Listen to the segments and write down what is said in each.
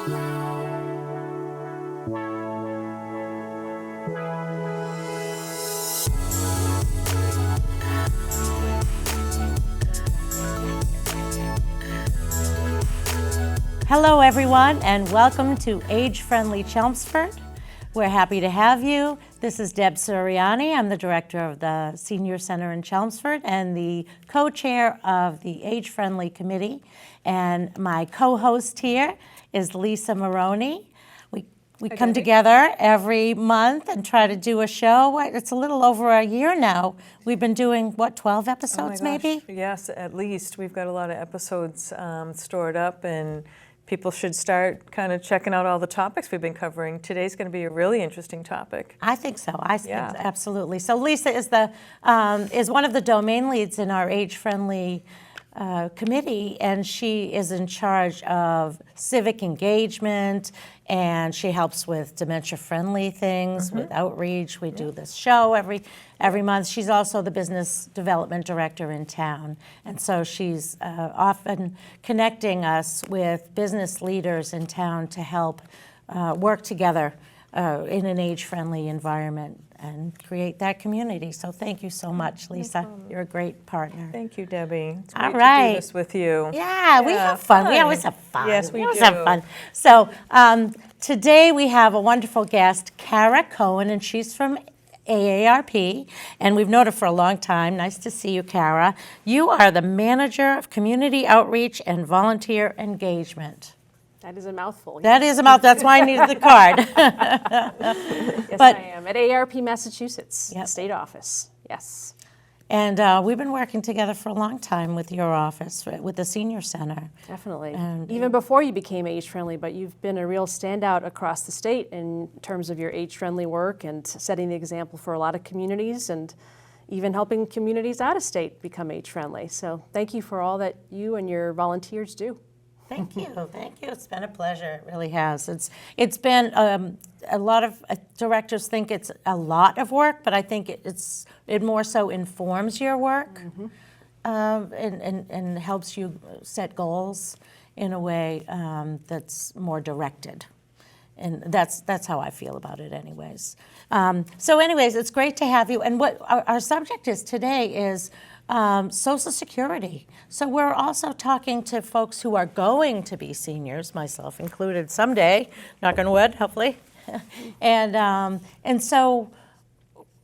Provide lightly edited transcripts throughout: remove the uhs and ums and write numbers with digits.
Hello everyone, and welcome to Age-Friendly Chelmsford. We're happy to have you. This is Deb Suriani. I'm the director of the Senior Center in Chelmsford and the co-chair of the Age-Friendly Committee. And my co-host here is Lisa Maroney. We come together every month and try to do a show. It's a little over a year now. We've been doing, 12 episodes maybe? Yes, at least. We've got a lot of episodes stored up, and people should start kind of checking out all the topics we've been covering. Today's going to be a really interesting topic. I think so. Absolutely. So Lisa is one of the domain leads in our Age-Friendly committee, and she is in charge of civic engagement, and she helps with dementia-friendly things, with outreach. We do this show every month. She's also the business development director in town, and so she's often connecting us with business leaders in town to help work together in an age-friendly environment and create that community. So thank you so much, Lisa. You're a great partner. Thank you, Debbie. It's All great right. to do this with you. Yeah, we have fun. We always have fun. Yes, we always do. have fun. So today we have a wonderful guest, Cohen, and she's from AARP, and we've known her for a long time. Nice to see you, Cara. You are the manager of community outreach and volunteer engagement. That is a mouthful. That is a mouthful. That's why I needed the card. Yes, I am. At AARP, Massachusetts, state office. Yes. And we've been working together for a long time with your office, with the Senior Center. Definitely. And even before you became age-friendly, but you've been a real standout across the state in terms of your age-friendly work and setting the example for a lot of communities and even helping communities out of state become age-friendly. So thank you for all that you and your volunteers do. Thank you. It's been a pleasure. It really has. It's been a lot of directors think it's a lot of work, but I think it more so informs your work and helps you set goals in a way that's more directed. And that's how I feel about it anyways. So anyways, it's great to have you. And what our subject is today is Social Security. So we're also talking to folks who are going to be seniors, myself included, someday, knock on wood, hopefully. And so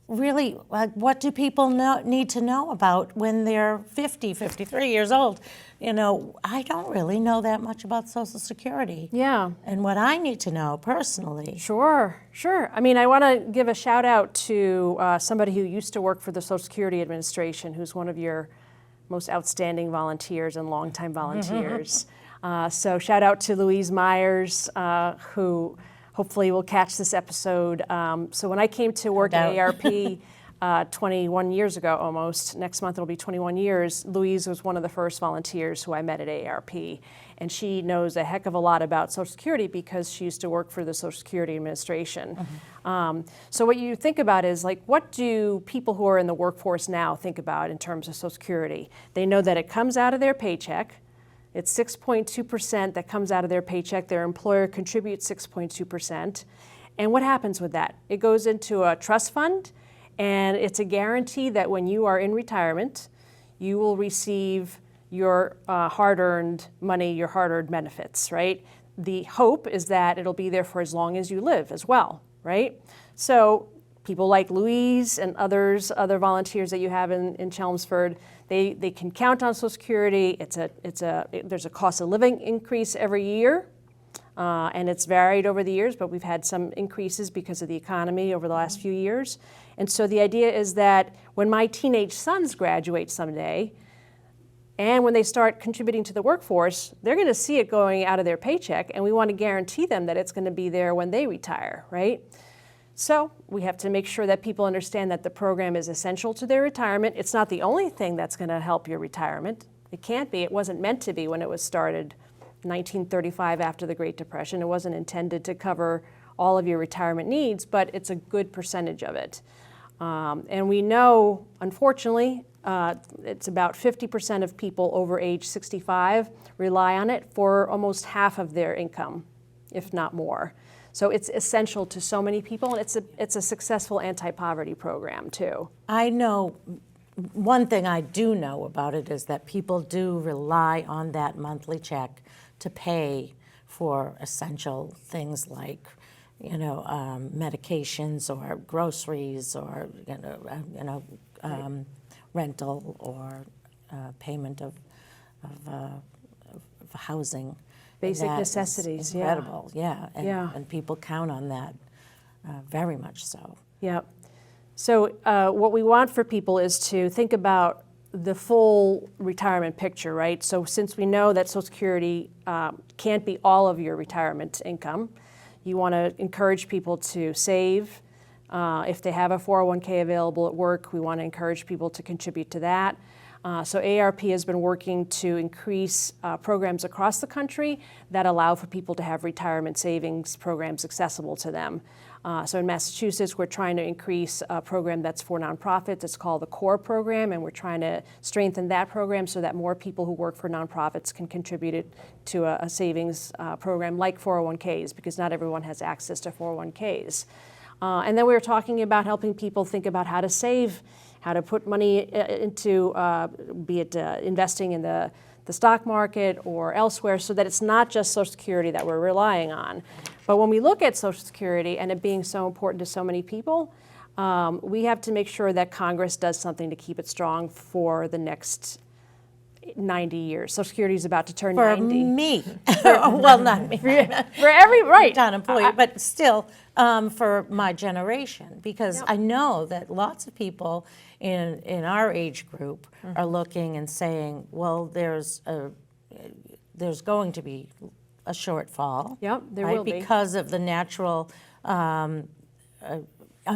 really, what do people need to know about when they're 50, 53 years old? You know, I don't really know that much about Social Security. Yeah. And what I need to know personally. Sure. I mean, I want to give a shout out to somebody who used to work for the Social Security Administration, who's one of your most outstanding volunteers and longtime volunteers. So shout out to Louise Myers, who hopefully will catch this episode. So when I came to work at AARP 21 years ago almost, next month it'll be 21 years, Louise was one of the first volunteers who I met at AARP. And she knows a heck of a lot about Social Security because she used to work for the Social Security Administration. So what you think about is, like, what do people who are in the workforce now think about in terms of Social Security? They know that it comes out of their paycheck. It's 6.2% that comes out of their paycheck. Their employer contributes 6.2%. And what happens with that? It goes into a trust fund, and it's a guarantee that when you are in retirement, you will receive your hard-earned money, your hard-earned benefits, right? The hope is that it'll be there for as long as you live as well, right? So people like Louise and other volunteers that you have in Chelmsford, they can count on Social Security. There's a cost of living increase every year, and it's varied over the years, but we've had some increases because of the economy over the last few years. And so the idea is that when my teenage sons graduate someday, and when they start contributing to the workforce, they're going to see it going out of their paycheck, and we want to guarantee them that it's going to be there when they retire, right? So we have to make sure that people understand that the program is essential to their retirement. It's not the only thing that's going to help your retirement. It can't be. It wasn't meant to be when it was started in 1935 after the Great Depression. It wasn't intended to cover all of your retirement needs, but it's a good percentage of it. And we know, unfortunately, it's about 50% of people over age 65 rely on it for almost half of their income. if not more. So it's essential to so many people, and it's a successful anti-poverty program too. I know, one thing I do know about it is that people do rely on that monthly check to pay for essential things like, medications or groceries or, rental or payment of housing. Basic That is necessities, yeah. incredible, yeah. And people count on that very much so. Yeah. So what we want for people is to think about the full retirement picture, right? So since we know that Social Security can't be all of your retirement income, you want to encourage people to save. If they have a 401k available at work, we want to encourage people to contribute to that. So AARP has been working to increase programs across the country that allow for people to have retirement savings programs accessible to them. So in Massachusetts, we're trying to increase a program that's for nonprofits. It's called the CORE program, and we're trying to strengthen that program so that more people who work for nonprofits can contribute it to a savings program like 401ks, because not everyone has access to 401ks. And then we were talking about helping people think about how to save, how to put money into, be it investing in the stock market or elsewhere, so that it's not just Social Security that we're relying on. But when we look at Social Security and it being so important to so many people, we have to make sure that Congress does something to keep it strong for the next 90 years. Social Security is about to turn For 90. me, well, not me. For every, right. Town employee, but still for my generation, because I know that lots of people in our age group are looking and saying, well, there's going to be a shortfall. Yep, there right, will be. because of the natural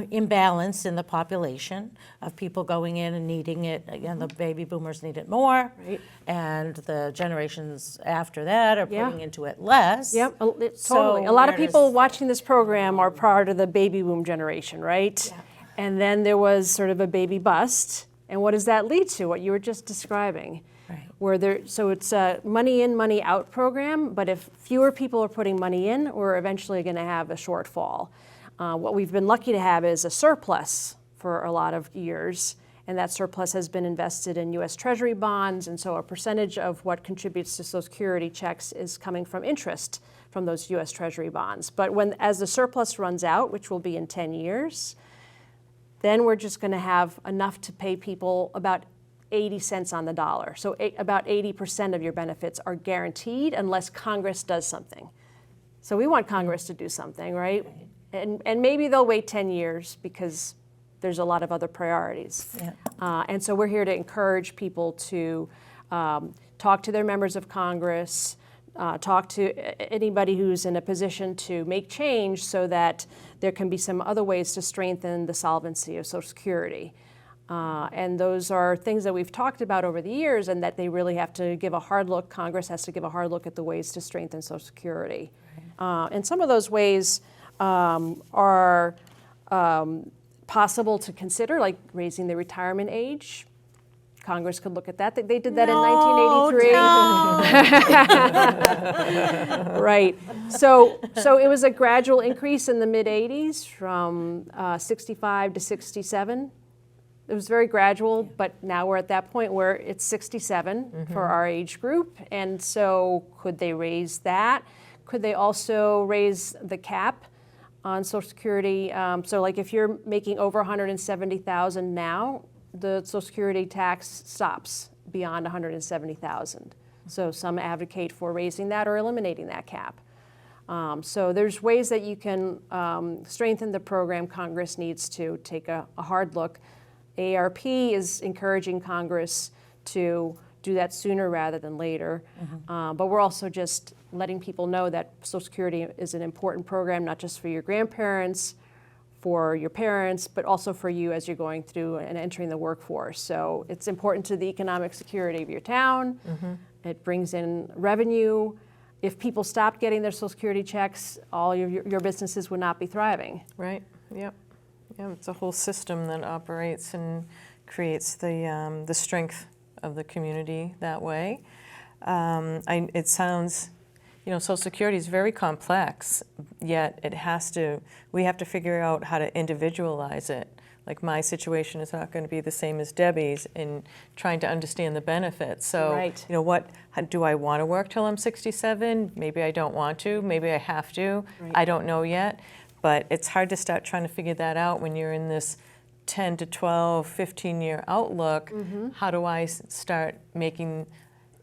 imbalance in the population of people going in and needing it. Again, the baby boomers need it more, Right. and the generations after that are Yeah. putting into it less. Yep, totally. So A lot of where people does- watching this program are part of the baby boom generation, right? Yeah. And then there was sort of a baby bust. And what does that lead to? What you were just describing. Right. So it's a money in, money out program, but if fewer people are putting money in, we're eventually going to have a shortfall. What we've been lucky to have is a surplus for a lot of years, and that surplus has been invested in U.S. Treasury bonds, and so a percentage of what contributes to Social Security checks is coming from interest from those U.S. Treasury bonds. But as the surplus runs out, which will be in 10 years, then we're just going to have enough to pay people about 80 cents on the dollar. So about 80% of your benefits are guaranteed unless Congress does something. So we want Congress to do something, right? And maybe they'll wait 10 years because there's a lot of other priorities. Yeah. And so we're here to encourage people to talk to their members of Congress, talk to anybody who's in a position to make change so that there can be some other ways to strengthen the solvency of Social Security. And those are things that we've talked about over the years, and that they really have to give a hard look. Congress has to give a hard look at the ways to strengthen Social Security. And some of those ways are possible to consider, like raising the retirement age. Congress could look at that. They did that in 1983. Right. So it was a gradual increase in the mid-'80s from 65 to 67. It was very gradual, but now we're at that point where it's 67 for our age group. And so could they raise that? Could they also raise the cap on Social Security? So like if you're making over $170,000 now, the Social Security tax stops beyond $170,000. So some advocate for raising that or eliminating that cap. So there's ways that you can strengthen the program. Congress needs to take a hard look. AARP is encouraging Congress to do that sooner rather than later. But we're also just letting people know that Social Security is an important program, not just for your grandparents, for your parents, but also for you as you're going through and entering the workforce. So it's important to the economic security of your town. It brings in revenue. If people stopped getting their Social Security checks, all your businesses would not be thriving. Right, yep. Yeah, it's a whole system that operates and creates the strength of the community that way. It sounds Social Security is very complex, yet we have to figure out how to individualize it. Like my situation is not going to be the same as Debbie's in trying to understand the benefits. So, Right. Do I want to work till I'm 67? Maybe I don't want to. Maybe I have to. Right. I don't know yet. But it's hard to start trying to figure that out when you're in this 10 to 12, 15-year outlook. How do I start making,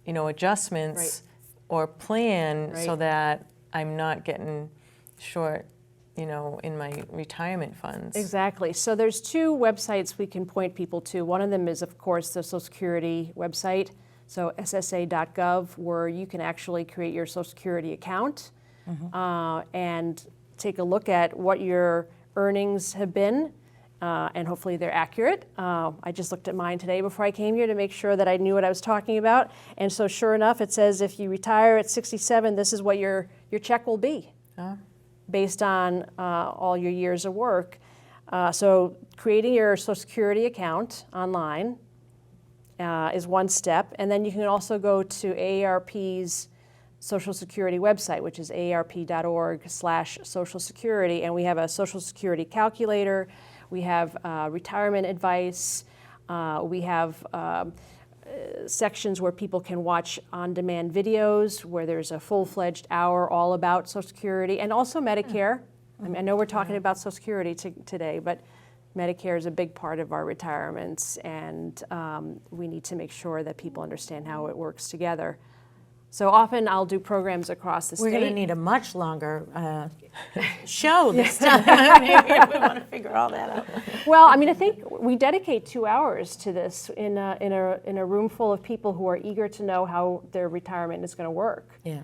adjustments or plan so that I'm not getting short, in my retirement funds? Exactly. So there's two websites we can point people to. One of them is, of course, the Social Security website, so ssa.gov, where you can actually create your Social Security account and take a look at what your earnings have been, and hopefully they're accurate. I just looked at mine today before I came here to make sure that I knew what I was talking about. And so sure enough, it says if you retire at 67, this is what your check will be. Based on all your years of work. So creating your Social Security account online is one step. And then you can also go to AARP's Social Security website, which is aarp.org/Social Security. And we have a Social Security calculator. We have retirement advice. We have sections where people can watch on-demand videos, where there's a full-fledged hour all about Social Security, and also Medicare. I know we're talking about Social Security today, but Medicare is a big part of our retirements, and we need to make sure that people understand how it works together. So often I'll do programs across the state. We're going to need a much longer show this time if we want to figure all that out. Well, I think we dedicate 2 hours to this in a room full of people who are eager to know how their retirement is going to work. Yeah.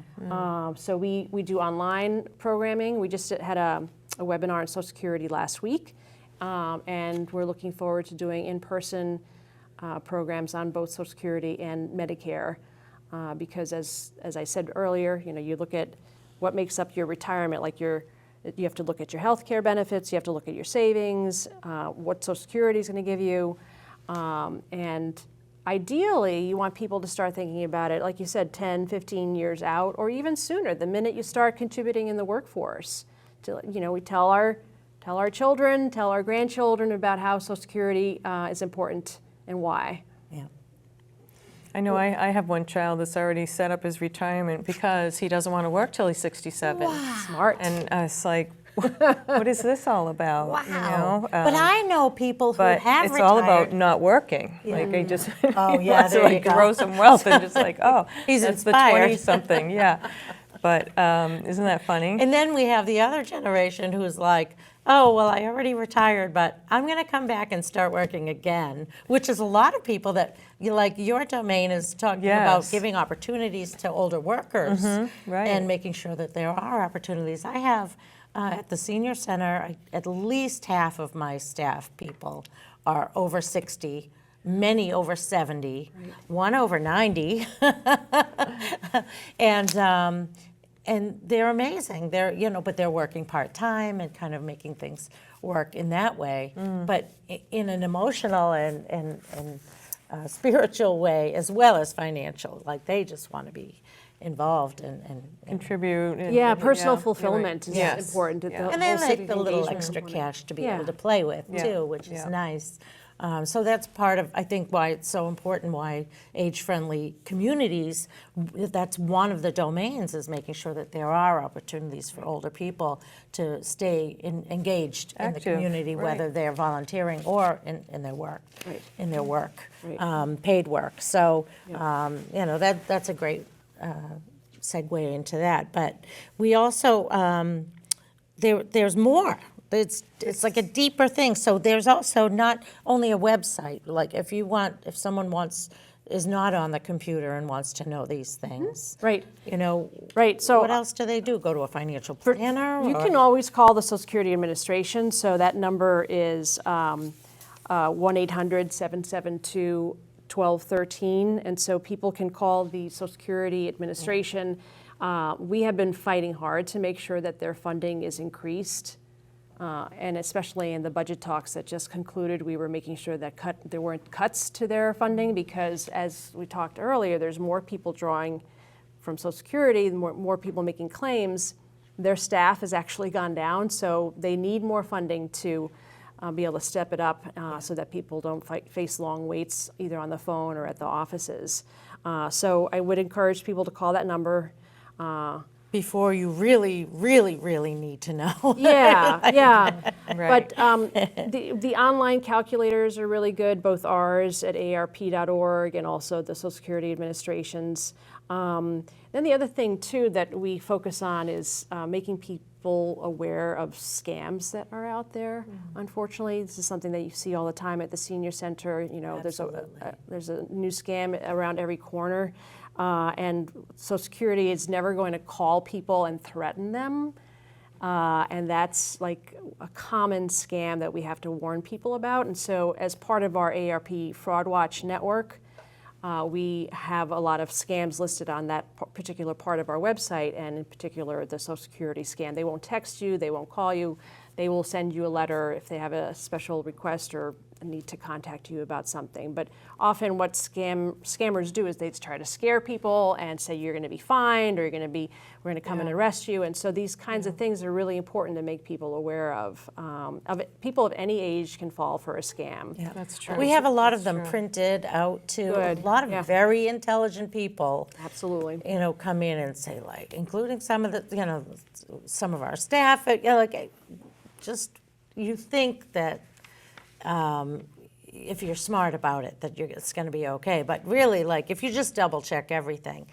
So we do online programming. We just had a webinar on Social Security last week, and we're looking forward to doing in-person programs on both Social Security and Medicare. Because as I said earlier, you look at what makes up your retirement, like you have to look at your health care benefits, you have to look at your savings, what Social Security is going to give you, and ideally you want people to start thinking about it, like you said, 10, 15 years out, or even sooner, the minute you start contributing in the workforce. We tell our children, tell our grandchildren about how Social Security is important and why. Yeah. I know I have one child that's already set up his retirement because he doesn't want to work till he's 67. Wow. Smart. And it's like, what is this all about? Wow. But I know people who but have it's retired. all about not working. Like I just Oh, yeah, wants to there you go. grow some wealth and just like, He's that's inspired. the 20-something, yeah. But isn't that funny? And then we have the other generation who's like, oh, well, I already retired, but I'm going to come back and start working again, which is a lot of people that, your domain is talking about Yes. giving opportunities to older workers right. and making sure that there are opportunities. I have at the senior center, at least half of my staff people are over 60, many over 70, one over 90, and they're amazing. But they're working part-time and kind of making things work in that way. But in an emotional and spiritual way, as well as financial. Like they just want to be involved and Contribute. Yeah, personal you're fulfillment is Yes. important. Yeah. and they whole like civic the little engagement extra component. cash to be Yeah. able to play with Yeah. too, which is Yeah. nice. So that's part of, I think, why it's so important, why age-friendly communities, that's one of the domains, is making sure that there are opportunities for older people to stay engaged in the Active, community, right. whether they're volunteering or in their work, Right. paid work. So, that's a great segue into that. But we also, there's more. It's like a deeper thing. So there's also not only a website. Like if someone is not on the computer and wants to know these things, Right. Right. So What else do they do? Go to a financial planner? You or- can always call the Social Security Administration. So that number is 1-800-772-1213. And so people can call the Social Security Administration. We have been fighting hard to make sure that their funding is increased. And especially in the budget talks that just concluded, we were making sure that there weren't cuts to their funding because, as we talked earlier, there's more people drawing from Social Security, more people making claims, their staff has actually gone down, so they need more funding to be able to step it up so that people don't face long waits either on the phone or at the offices. So I would encourage people to call that number. Before you really, really, really need to know. Yeah, yeah. Right. But the online calculators are really good, both ours at AARP.org and also the Social Security Administration's. Then the other thing, too, that we focus on is making people aware of scams that are out there. Unfortunately, this is something that you see all the time at the senior center. You know, there's a new scam around every corner. And Social Security is never going to call people and threaten them. And that's like a common scam that we have to warn people about. And so as part of our AARP Fraud Watch network, we have a lot of scams listed on that particular part of our website, and in particular the Social Security scam. They won't text you, they won't call you, they will send you a letter if they have a special request or need to contact you about something. But often what scammers do is they try to scare people and say you're going to be fined, or we're going to come and arrest you. And so these kinds of things are really important to make people aware of. People of any age can fall for a scam. Yeah. That's true. We have a lot of them printed out too. Good. A lot of very intelligent people, Absolutely. you know, come in and say, like, including some of the, you know, some of our staff, you know, like, just you think that if you're smart about it, that it's going to be okay. But really, like, if you just double check everything,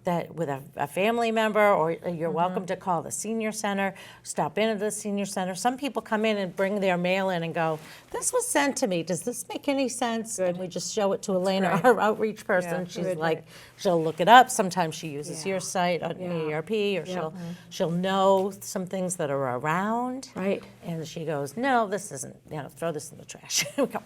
that with a family member, or you're welcome to call the senior center, stop in at the senior center. Some people come in and bring their mail in and go, this was sent to me. Does this make any sense? And we just show it to Elena, our outreach person. She's like, she'll look it up. Sometimes she uses your site on AARP, or she'll know some things that are around. Right. And she goes, no, this isn't, you know, throw this in the trash. We go,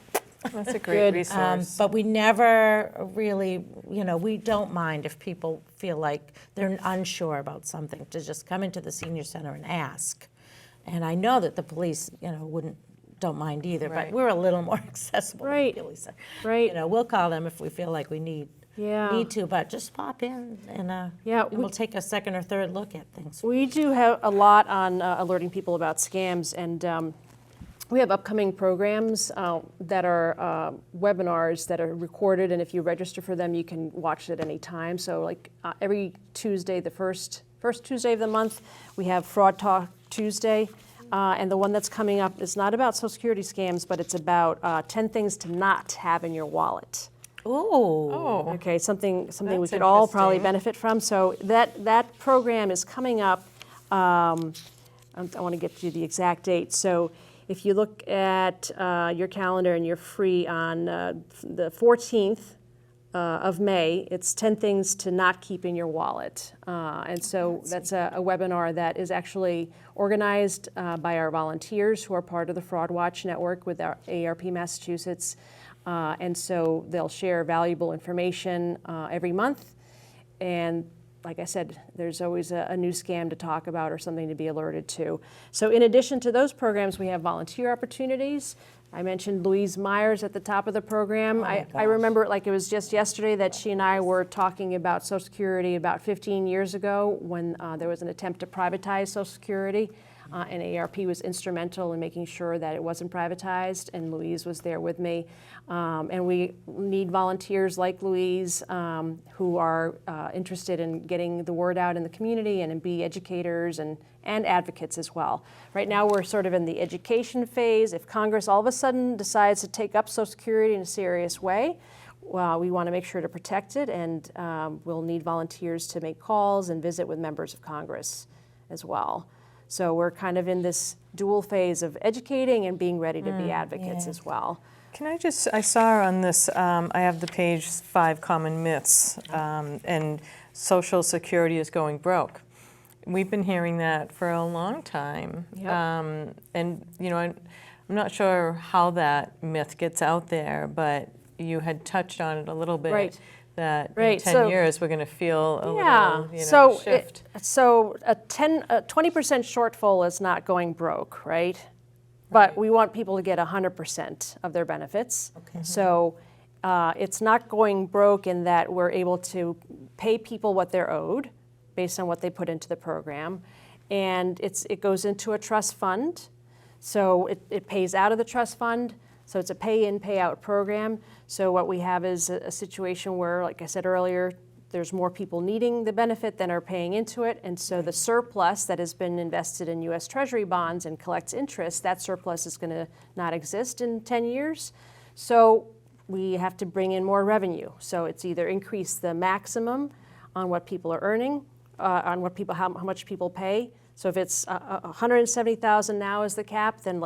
That's a great resource. but we never really, you know, we don't mind if people feel like they're unsure about something, to just come into the senior center and ask. And I know that the police, you know, don't mind either, but we're a little more accessible. Right. Really, so, Right. you know, we'll call them if we feel like we need to, but just pop in and we'll take a second or third look at things. We do have a lot on alerting people about scams, and we have upcoming programs that are webinars that are recorded, and if you register for them, you can watch it at any time. So like every Tuesday, the first Tuesday of the month, we have Fraud Talk Tuesday. And the one that's coming up is not about Social Security scams, but it's about 10 things to not have in your wallet. Ooh. Okay, something we That's could all probably interesting. benefit from. So that program is coming up. I want to get you the exact date. So if you look at your calendar and you're free on the 14th of May, it's 10 things to not keep in your wallet. And so that's a webinar that is actually organized by our volunteers who are part of the Fraud Watch Network with our AARP Massachusetts. And so they'll share valuable information every month. And like I said, there's always a new scam to talk about or something to be alerted to. So in addition to those programs, we have volunteer opportunities. I mentioned Louise Myers at the top of the program. I remember it like it was just yesterday that she and I were talking about Social Security about 15 years ago when there was an attempt to privatize Social Security. And AARP was instrumental in making sure that it wasn't privatized, and Louise was there with me. And we need volunteers like Louise who are interested in getting the word out in the community and be educators and advocates as well. Right now we're sort of in the education phase. If Congress all of a sudden decides to take up Social Security in a serious way, we want to make sure to protect it, and we'll need volunteers to make calls and visit with members of Congress as well. So we're kind of in this dual phase of educating and being ready to be advocates as well. Can I saw on this, I have the page 5 common myths, and Social Security is going broke. We've been hearing that for a long time. Yep. And, you know, I'm not sure how that myth gets out there, but you had touched on it a little bit. Right. That Right, in 10 so- years we're going to feel a Yeah, little, you know, so shift. so a 20% shortfall is not going broke, right? But we want people to get 100% of their benefits. Okay. So it's not going broke in that we're able to pay people what they're owed based on what they put into the program. And it goes into a trust fund. So it pays out of the trust fund. So it's a pay-in, pay-out program. So what we have is a situation where, like I said earlier, there's more people needing the benefit than are paying into it. And so the surplus that has been invested in U.S. Treasury bonds and collects interest, that surplus is going to not exist in 10 years. So we have to bring in more revenue. So it's either increase the maximum on what people are earning, on what people, how much people pay. So if it's 170,000 now is the cap, then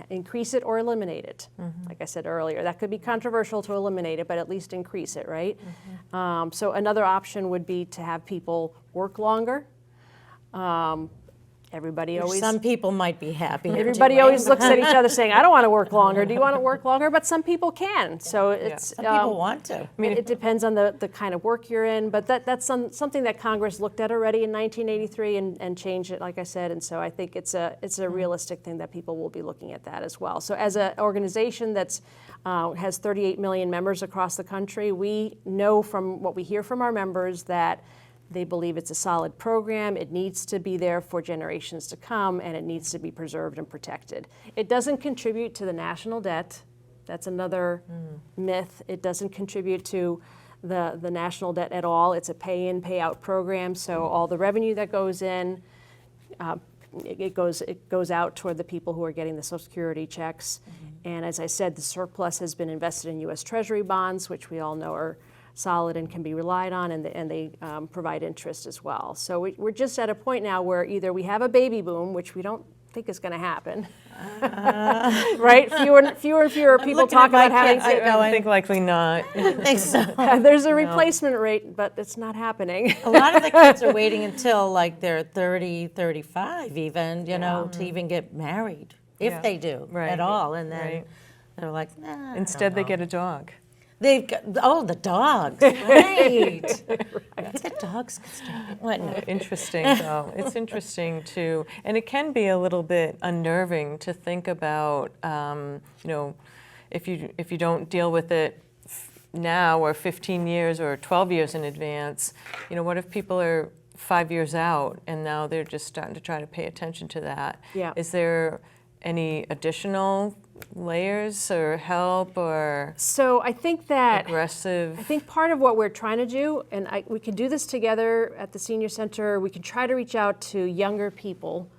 increase it or eliminate it. Like I said earlier, that could be controversial to eliminate it, but at least increase it, right? So another option would be to have people work longer. Everybody always. Some people might be happy. Everybody always looks at each other saying, "I don't want to work longer. Do you want to work longer?" But some people can. So it's Some people want to. I mean, it depends on the kind of work you're in, but that's something that Congress looked at already in 1983 and changed it, like I said. And so I think it's a realistic thing that people will be looking at that as well. So as an organization that's has 38 million members across the country, we know from what we hear from our members that they believe it's a solid program. It needs to be there for generations to come, and it needs to be preserved and protected. It doesn't contribute to the national debt. That's another myth. It doesn't contribute to the national debt at all. It's a pay-in, pay-out program, so all the revenue that goes in, it goes out toward the people who are getting the Social Security checks. And as I said, the surplus has been invested in U.S. Treasury bonds, which we all know are solid and can be relied on, and they provide interest as well. So we're just at a point now where either we have a baby boom, which we don't think is going to happen, right? Fewer and fewer people talk about having I think likely not. I think so. There's a replacement rate, but it's not happening. A lot of the kids are waiting until like they're 30, 35 even, to even get married, if they do at all. And then they're like, nah. Instead, they get a dog. They've got, the dogs, right. The dogs could start. What? No. Interesting, though. It's interesting, too. And it can be a little bit unnerving to think about, if you don't deal with it now or 15 years or 12 years in advance, what if people are 5 years out and now they're just starting to try to pay attention to that? Yeah. Is there any additional layers or help or so I think that aggressive? I think part of what we're trying to do, and we can do this together at the Senior Center, we can try to reach out to younger people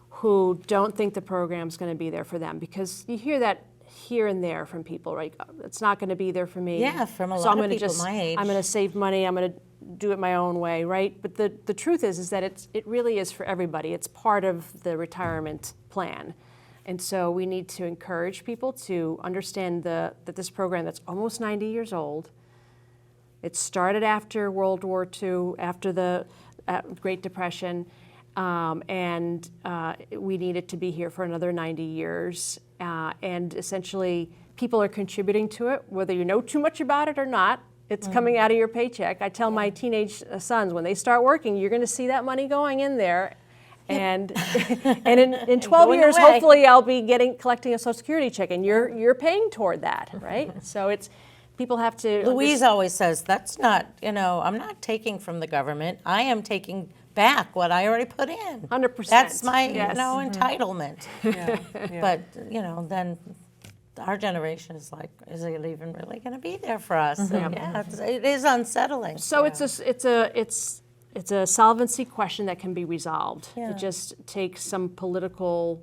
who don't think the program's going to be there for them, because you hear that here and there from people, right? It's not going to be there for me. Yeah, from a so lot of people my age. I'm going to save money. I'm going to do it my own way, right? But the truth is that it really is for everybody. It's part of the retirement plan. And so we need to encourage people to understand that this program that's almost 90 years old, it started after World War II, after the Great Depression, and we need it to be here for another 90 years. And essentially, people are contributing to it, whether you know too much about it or not. It's coming out of your paycheck. I tell my teenage sons, when they start working, you're going to see that money going in there. And in 12 years, hopefully, I'll be collecting a Social Security check, and you're paying toward that, right? So people have to. Louise always says, that's not, I'm not taking from the government. I am taking back what I already put in. 100%. That's my, entitlement. Yeah. But, then our generation is like, is it even really going to be there for us? And it is unsettling. So it's a solvency question that can be resolved. Yeah. It just takes some political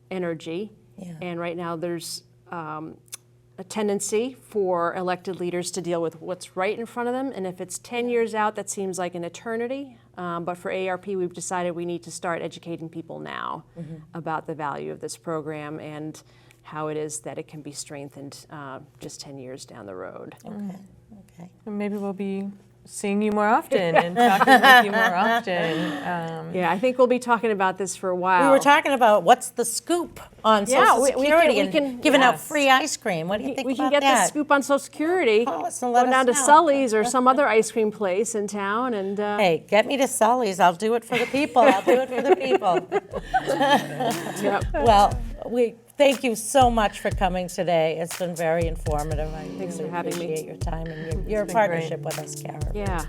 energy. Yeah. And right now there's a tendency for elected leaders to deal with what's right in front of them. And if it's 10 years out, that seems like an eternity. But for AARP, we've decided we need to start educating people now about the value of this program and how it is that it can be strengthened just 10 years down the road. Okay. And maybe we'll be seeing you more often and talking with you more often. Yeah, I think we'll be talking about this for a while. We were talking about what's the scoop on Social Security and giving out free ice cream. What do you think we about can get that? the scoop on Social Security. Call us and Go let down to us know. Sully's or some other ice cream place in town, and Hey, get me to Sully's. I'll do it for the people. I'll do it for the people. yep. Well, we thank you so much for coming today. It's been very informative. I Thanks really for having me. appreciate your time and your been partnership with us, Kara. Yeah.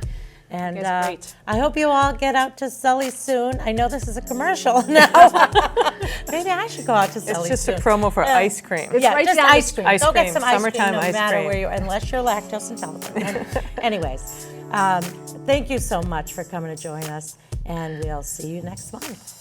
And You guys are great. I hope you all get out to Sully soon. I know this is a commercial now. Maybe I should go out to Sully It's just soon. a promo for ice cream. It's Yeah, right just down the ice cream. Ice Go get cream, some ice cream summertime no ice matter cream. where you are, unless you're lactose intolerant. Anyways, thank you so much for coming to join us, and we'll see you next month.